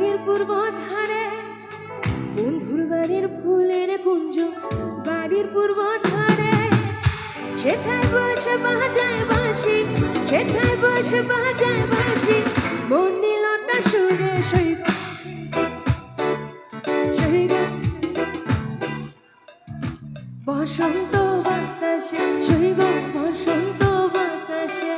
বাড়ির পূর্ব ধারে, বন্ধুর বাড়ির ফুলের কুঞ্জ বাড়ির পূর্ব ধারে, সেথায় বসে বাজায় বাঁশি, সেথায় বসে বাজায় বাঁশি, মন নিল তা সুরে সৈগ সৈগ, বসন্ত বাতাসে সৈগ, বসন্ত বাতাসে।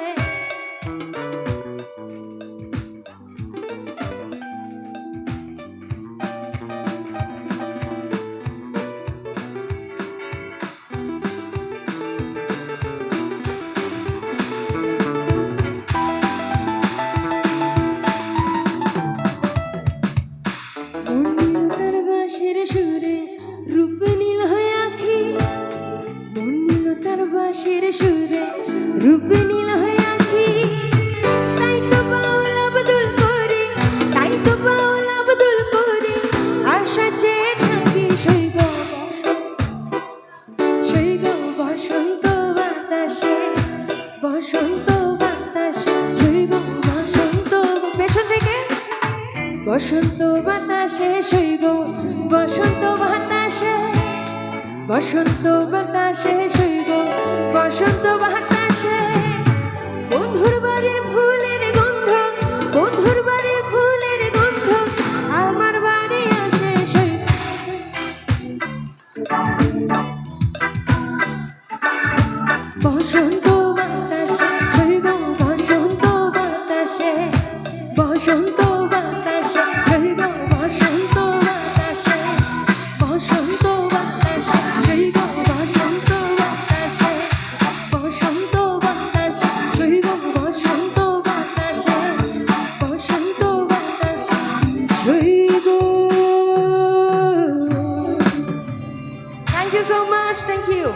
সুরে রূপ নীল হয়ে আঁখি, মন নীল তার বাঁশির সুরে রূপ নীল হয়ে আঁখি, তাই তো বাউল আব্দুল করি, তাই তো বাউল আব্দুল করি, আশা চেয়ে থাকি সৈগ সৈগ, বসন্ত বাতাসে বসন্ত বাতাসে সৈগ, বসন্ত পেছন থেকে বসন্ত বাতাসে সৈগ, বসন্ত বাতাসে বসন্ত বাতাসে সৈগ, বসন্ত বাতাসে। বন্ধুর বাড়ির ফুলের গন্ধ, বন্ধুর বাড়ির ফুলের গন্ধ আমার বাড়ি আসে সৈগ, বসন্ত বাতাসে সৈগ, বসন্ত বাতাসে বসন্ত বাতাসে সৈগ, বসন্ত বাতাসে বসন্ত বাতাসে সৈগ, বসন্ত বাতাসে বসন্ত বাতাসে সৈগ, বসন্ত বাতাসে বসন্ত বাতাসে সৈগ। Thank you so much. Thank you.